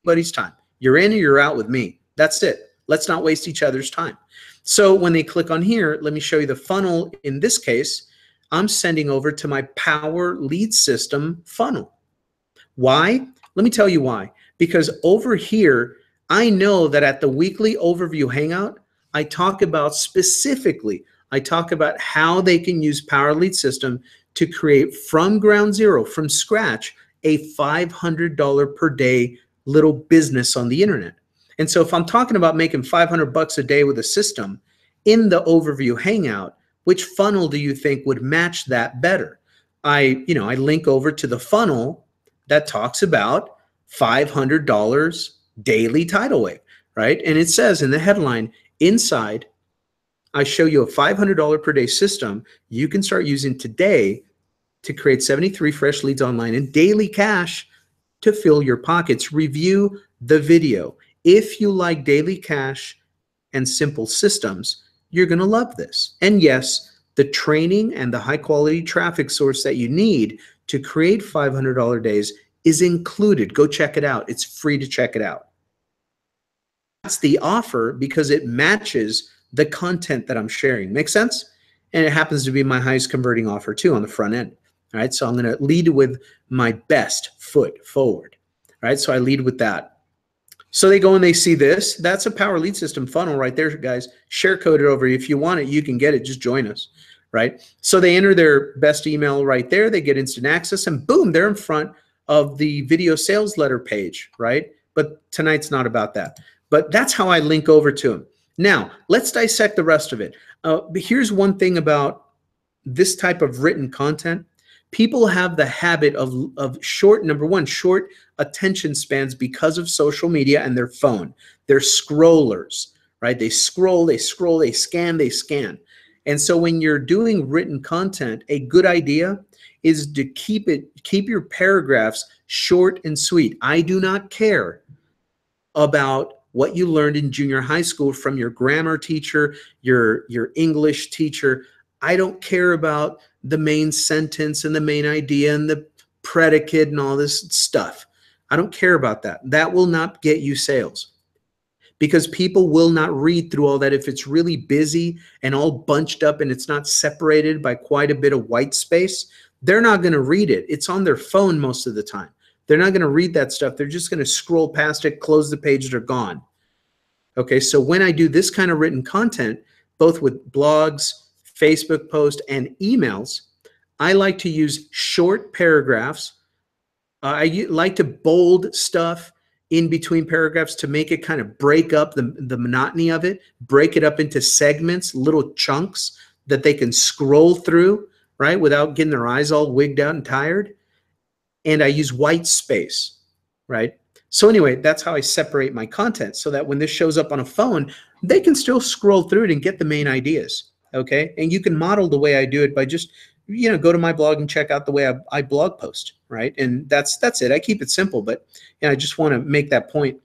nobody's time. You're in or you're out with me. That's it. Let's not waste each other's time. So when they click on here, let me show you the funnel. In this case, I'm sending over to my Power Lead System funnel. Why? Let me tell you why. Because over here, I know that at the weekly overview Hangout, I talk about specifically, I talk about how they can use Power Lead System to create from ground zero, from scratch, a $500 per day little business on the internet. And so if I'm talking about making $500 a day with a system in the overview Hangout, which funnel do you think would match that better? I link over to the funnel that talks about $500 daily tidal wave, right? And it says in the headline, inside, I show you a $500 per day system you can start using today to create 73 fresh leads online and daily cash to fill your pockets. Review the video. If you like daily cash and simple systems, you're going to love this. And yes, the training and the high quality traffic source that you need to create $500 days is included. Go check it out. It's free to check it out. That's the offer because it matches the content that I'm sharing. Make sense? And it happens to be my highest converting offer too on the front end. All right, so I'm going to lead with my best foot forward. All right, so I lead with that. So they go and they see this. That's a Power Lead System funnel right there, guys. Share code it over. If you want it, you can get it. Just join us, right? So they enter their best email right there. They get instant access, and boom, they're in front of the video sales letter page, right? But tonight's not about that. But that's how I link over to them. Now, let's dissect the rest of it. Here's one thing about this type of written content. People have the habit of short, number one, short attention spans because of social media and their phone. They're scrollers, right? They scroll, they scroll, they scan, they scan. And so when you're doing written content, a good idea is to keep your paragraphs short and sweet. I do not care about what you learned in junior high school from your grammar teacher, your English teacher. I don't care about the main sentence and the main idea and the predicate and all this stuff. I don't care about that. That will not get you sales, because people will not read through all that if it's really busy and all bunched up and it's not separated by quite a bit of white space. They're not going to read it. It's on their phone most of the time. They're not going to read that stuff. They're just going to scroll past it, close the page, they're gone. Okay, so when I do this kind of written content, both with blogs, Facebook posts, and emails, I like to use short paragraphs. I like to bold stuff in between paragraphs to make it kind of break up the monotony of it, break it up into segments, little chunks that they can scroll through, right, without getting their eyes all wigged out and tired. And I use white space, right? So anyway, that's how I separate my content, so that when this shows up on a phone, they can still scroll through it and get the main ideas, okay? And you can model the way I do it by just, go to my blog and check out the way I blog post, right? And that's it. I keep it simple, but I just want to make that point.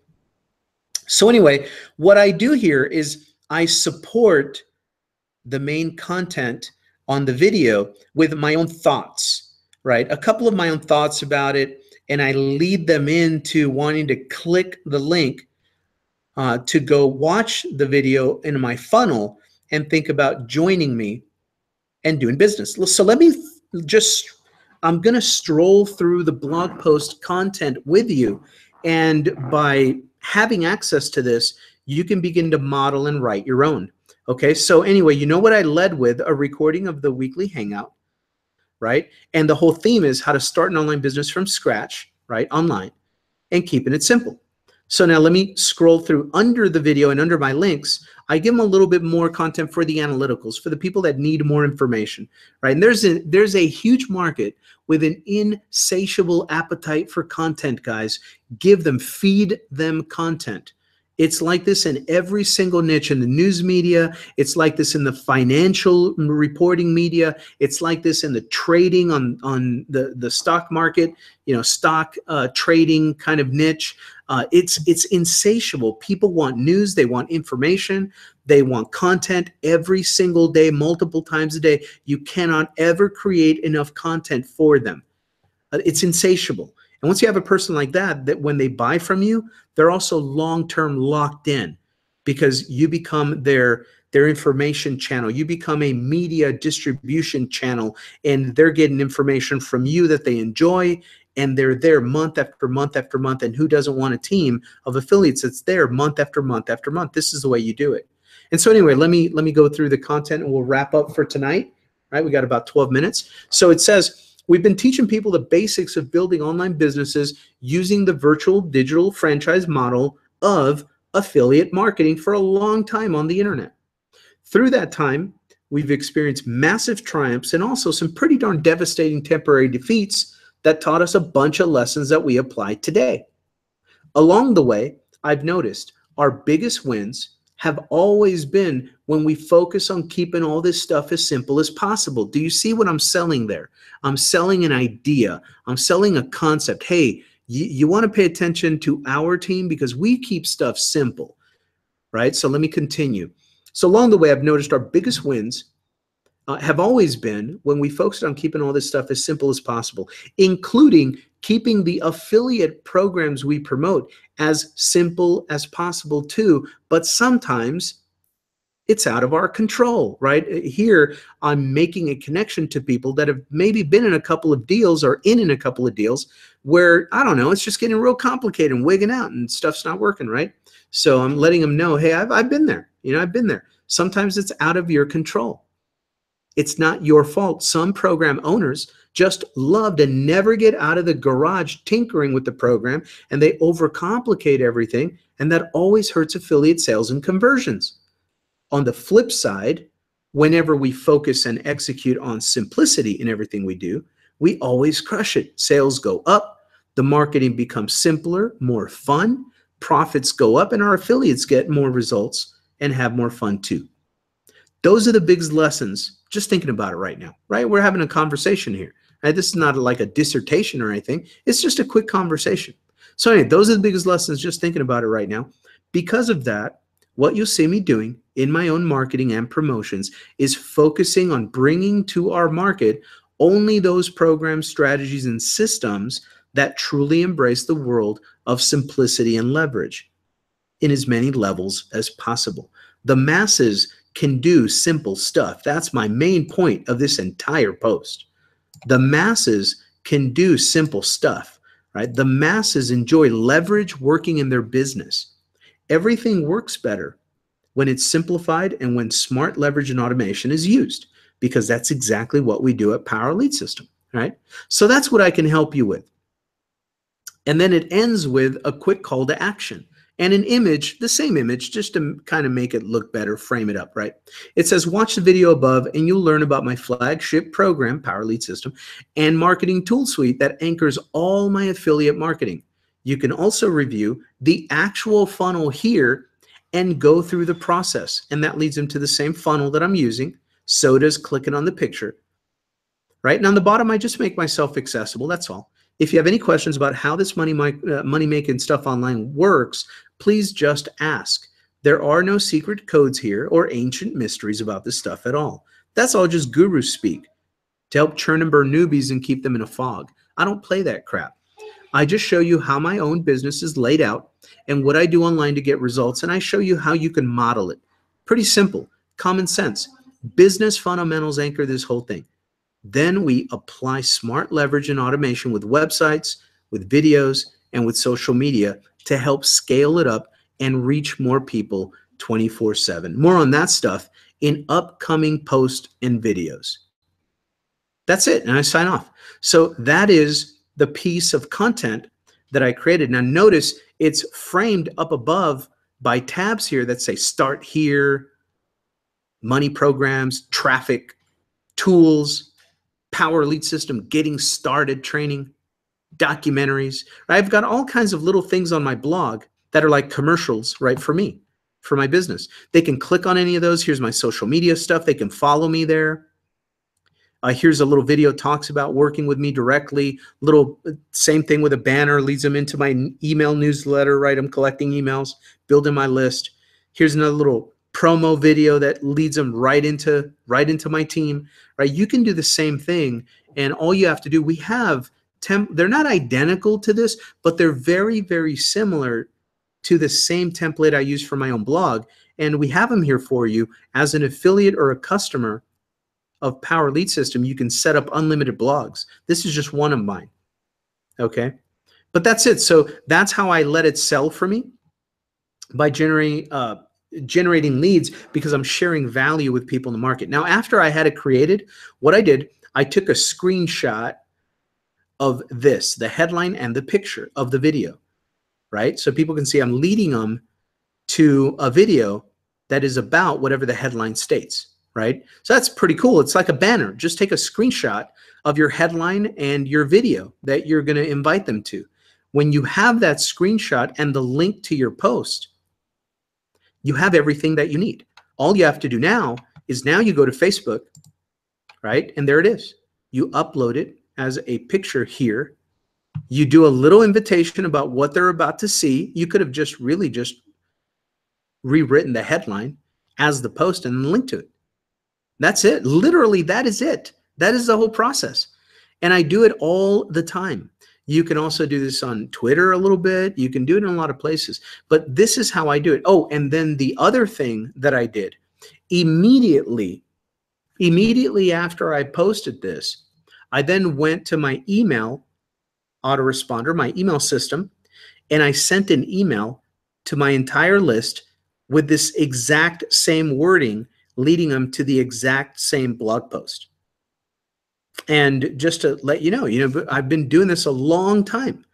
So anyway, what I do here is I support the main content on the video with my own thoughts, right? A couple of my own thoughts about it, and I lead them into wanting to click the link to go watch the video in my funnel and think about joining me and doing business. So let me I'm going to stroll through the blog post content with you. And by having access to this, you can begin to model and write your own. Okay, so anyway, what I led with? A recording of the weekly hangout, right? And the whole theme is how to start an online business from scratch, right, online, and keeping it simple. So now let me scroll through under the video, and under my links, I give them a little bit more content for the analyticals, for the people that need more information, right? And there's a huge market with an insatiable appetite for content, guys. Feed them content. It's like this in every single niche in the news media. It's like this in the financial reporting media. It's like this in the trading on the stock market, stock trading kind of niche. It's insatiable. People want news. They want information. They want content every single day, multiple times a day. You cannot ever create enough content for them. It's insatiable. And once you have a person like that when they buy from you, they're also long-term locked in, because you become their information channel. You become a media distribution channel, and they're getting information from you that they enjoy, and they're there month after month after month. And who doesn't want a team of affiliates that's there month after month after month? This is the way you do it. And so anyway, let me go through the content, and we'll wrap up for tonight. All right, we got about 12 minutes. So it says, we've been teaching people the basics of building online businesses using the virtual digital franchise model of affiliate marketing for a long time on the internet. Through that time, we've experienced massive triumphs and also some pretty darn devastating temporary defeats that taught us a bunch of lessons that we apply today. Along the way, I've noticed our biggest wins have always been when we focus on keeping all this stuff as simple as possible. Do you see what I'm selling there? I'm selling an idea. I'm selling a concept. Hey, you want to pay attention to our team because we keep stuff simple, right? So let me continue. So along the way, I've noticed our biggest wins have always been when we focused on keeping all this stuff as simple as possible, including keeping the affiliate programs we promote as simple as possible too. But sometimes it's out of our control, right? Here, I'm making a connection to people that have maybe been in a couple of deals or in a couple of deals where, I don't know, it's just getting real complicated and wigging out and stuff's not working, right? So I'm letting them know, hey, I've been there. I've been there. Sometimes it's out of your control. It's not your fault. Some program owners just love to never get out of the garage tinkering with the program, and they overcomplicate everything, and that always hurts affiliate sales and conversions. On the flip side, whenever we focus and execute on simplicity in everything we do, we always crush it. Sales go up, the marketing becomes simpler, more fun, profits go up, and our affiliates get more results and have more fun too. Those are the biggest lessons, just thinking about it right now, right? We're having a conversation here. Right? This is not like a dissertation or anything. It's just a quick conversation. So anyway, those are the biggest lessons, just thinking about it right now. Because of that, what you'll see me doing in my own marketing and promotions is focusing on bringing to our market only those programs, strategies, and systems that truly embrace the world of simplicity and leverage in as many levels as possible. The masses can do simple stuff. That's my main point of this entire post. The masses can do simple stuff, right? The masses enjoy leverage working in their business. Everything works better when it's simplified and when smart leverage and automation is used, because that's exactly what we do at Power Lead System, right? So that's what I can help you with. And then it ends with a quick call to action and an image, the same image, just to kind of make it look better, frame it up, right? It says, watch the video above and you'll learn about my flagship program, Power Lead System, and marketing tool suite that anchors all my affiliate marketing. You can also review the actual funnel here and go through the process. And that leads them to the same funnel that I'm using. So does clicking on the picture, right? And on the bottom, I just make myself accessible. That's all. If you have any questions about how this money-making stuff online works, please just ask. There are no secret codes here or ancient mysteries about this stuff at all. That's all just guru speak to help churn and burn newbies and keep them in a fog. I don't play that crap. I just show you how my own business is laid out and what I do online to get results, and I show you how you can model it. Pretty simple, common sense. Business fundamentals anchor this whole thing. Then we apply smart leverage and automation with websites, with videos, and with social media to help scale it up and reach more people 24/7. More on that stuff in upcoming posts and videos. That's it, and I sign off. So that is the piece of content that I created. Now notice it's framed up above by tabs here that say start here, money programs, traffic, tools, Power Lead System, getting started training, documentaries. I've got all kinds of little things on my blog that are like commercials, right, for me, for my business. They can click on any of those. Here's my social media stuff. They can follow me there. Here's a little video talks about working with me directly. Little same thing with a banner leads them into my email newsletter, right? I'm collecting emails, building my list. Here's another little promo video that leads them right into my team, right? You can do the same thing, and all you have to do, we have they're not identical to this, but they're very, very similar to the same template I use for my own blog, and we have them here for you as an affiliate or a customer of Power Lead System. You can set up unlimited blogs. This is just one of mine, okay? But that's it. So that's how I let it sell for me, by generating leads, because I'm sharing value with people in the market. Now, after I had it created, what I did, I took a screenshot of this, the headline and the picture of the video, right? So people can see I'm leading them to a video that is about whatever the headline states, right? So that's pretty cool. It's like a banner. Just take a screenshot of your headline and your video that you're going to invite them to. When you have that screenshot and the link to your post, you have everything that you need. All you have to do now is you go to Facebook, right? And there it is. You upload it as a picture here. You do a little invitation about what they're about to see. You could have just rewritten the headline as the post and then link to it. That's it. Literally, that is it. That is the whole process. And I do it all the time. You can also do this on Twitter a little bit. You can do it in a lot of places. But this is how I do it. Oh, and then the other thing that I did, immediately after I posted this, I then went to my email autoresponder, my email system, and I sent an email to my entire list with this exact same wording, leading them to the exact same blog post. And just to let you know, I've been doing this a long time.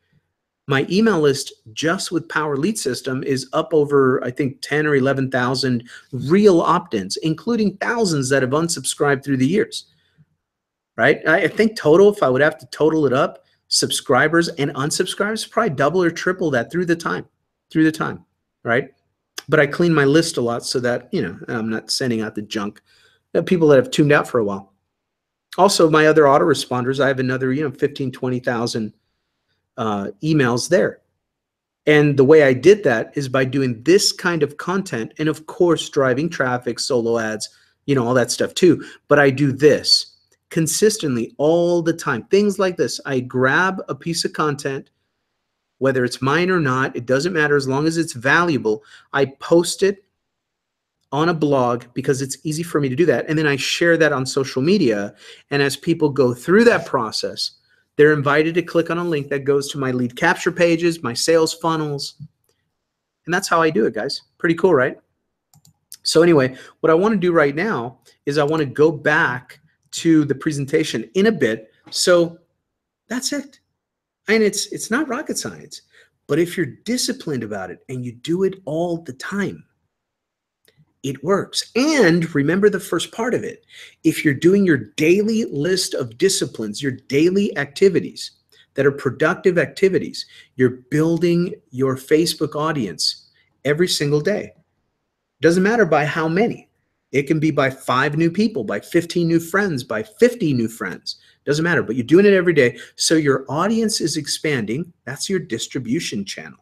My email list just with Power Lead System is up over, I think, 10 or 11,000 real opt-ins, including thousands that have unsubscribed through the years. right? I think total, if I would have to total it up, subscribers and unsubscribers, probably double or triple that through the time, right? But I clean my list a lot so that, you know, I'm not sending out the junk. People that have tuned out for a while. Also, my other autoresponders, I have another, you know, 15, 20,000 emails there. And the way I did that is by doing this kind of content and, of course, driving traffic, solo ads, you know, all that stuff too. But I do this consistently all the time. Things like this. I grab a piece of content, whether it's mine or not, it doesn't matter as long as it's valuable. I post it on a blog because it's easy for me to do that. And then I share that on social media. And as people go through that process, they're invited to click on a link that goes to my lead capture pages, my sales funnels. And that's how I do it, guys. Pretty cool, right? So anyway, what I want to do right now is I want to go back to the presentation in a bit. So that's it. And it's not rocket science, but if you're disciplined about it and you do it all the time, it works. And remember the first part of it. If you're doing your daily list of disciplines, your daily activities that are productive activities, you're building your Facebook audience every single day. Doesn't matter by how many. It can be by 5 new people, by 15 new friends, by 50 new friends. Doesn't matter, but you're doing it every day. So your audience is expanding. That's your distribution channel.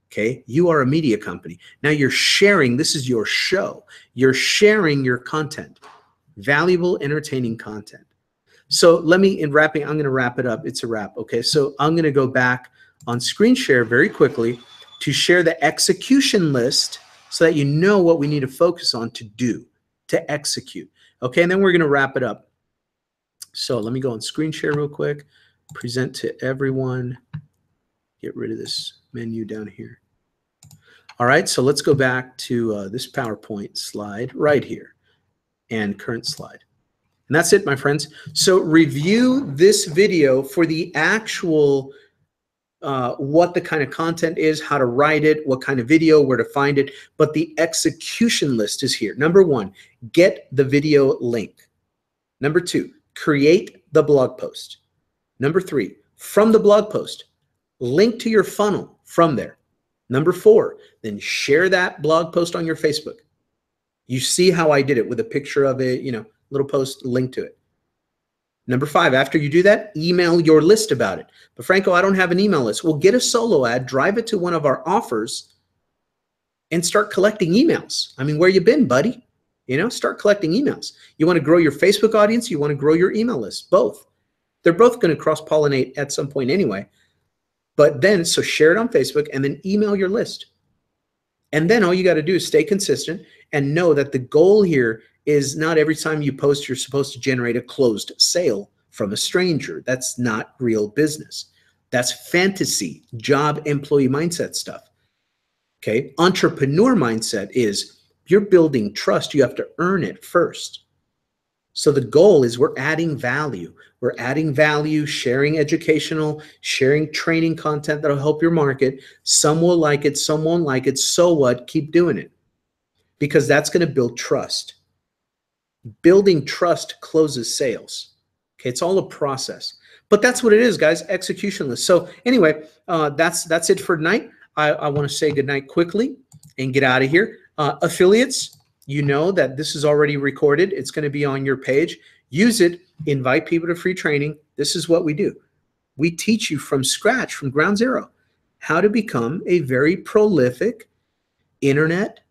Okay, you are a media company. Now you're sharing, this is your show. You're sharing your content, valuable, entertaining content. So let me, in wrapping, I'm going to wrap it up. It's a wrap. Okay, so I'm going to go back on screen share very quickly to share the execution list so that you know what we need to focus on to do, to execute. Okay, and then we're going to wrap it up. So let me go on screen share real quick, present to everyone, get rid of this menu down here. All right, so let's go back to this PowerPoint slide right here and current slide. And that's it, my friends. So review this video for the actual what the kind of content is, how to write it, what kind of video, where to find it. But the execution list is here. Number 1, get the video link. Number 2, create the blog post. Number 3, from the blog post, link to your funnel from there. Number 4, then share that blog post on your Facebook. You see how I did it with a picture of it, you know, little post, link to it. Number 5, after you do that, email your list about it. But Franco, I don't have an email list. Well, get a solo ad, drive it to one of our offers, and start collecting emails. I mean, where you been, buddy? You know, start collecting emails. You want to grow your Facebook audience, you want to grow your email list, both. They're both going to cross-pollinate at some point anyway. But then, so share it on Facebook and then email your list. And then all you got to do is stay consistent and know that the goal here is not every time you post, you're supposed to generate a closed sale from a stranger. That's not real business. That's fantasy, job, employee mindset stuff. Okay. Entrepreneur mindset is you're building trust. You have to earn it first. So the goal is we're adding value. We're adding value, sharing educational, sharing training content that'll help your market. Some will like it, some won't like it. So what? Keep doing it because that's going to build trust. Building trust closes sales. Okay, it's all a process. But that's what it is, guys, execution list. So anyway, that's it for tonight. I want to say goodnight quickly and get out of here. Affiliates, you know that this is already recorded. It's going to be on your page. Use it. Invite people to free training. This is what we do. We teach you from scratch, from ground zero, how to become a very prolific internet,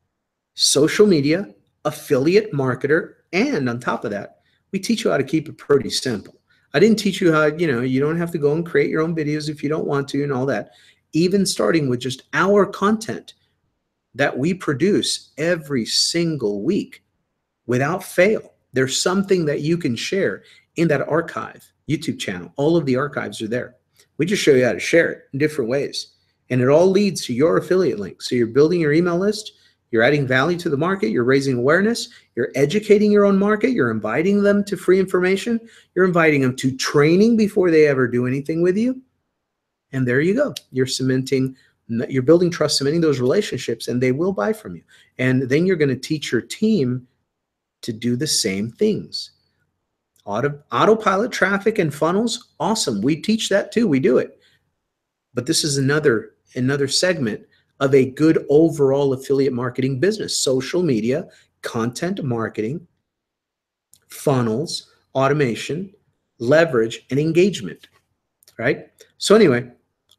social media, affiliate marketer. And on top of that, we teach you how to keep it pretty simple. I didn't teach you how, you know, you don't have to go and create your own videos if you don't want to and all that. Even starting with just our content that we produce every single week without fail. There's something that you can share in that archive YouTube channel. All of the archives are there. We just show you how to share it in different ways. And it all leads to your affiliate link. So you're building your email list, you're adding value to the market, you're raising awareness, you're educating your own market, you're inviting them to free information, you're inviting them to training before they ever do anything with you. And there you go. You're cementing, you're building trust, cementing those relationships, and they will buy from you. And then you're going to teach your team to do the same things. Autopilot traffic and funnels, awesome. We teach that too. We do it. But this is another segment of a good overall affiliate marketing business: social media, content marketing, funnels, automation, leverage, and engagement, right? So anyway,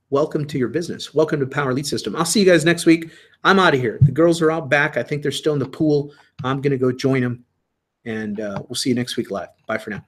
welcome to your business. Welcome to Power Lead System. I'll see you guys next week. I'm out of here. The girls are out back. I think they're still in the pool. I'm going to go join them, and we'll see you next week live. Bye for now.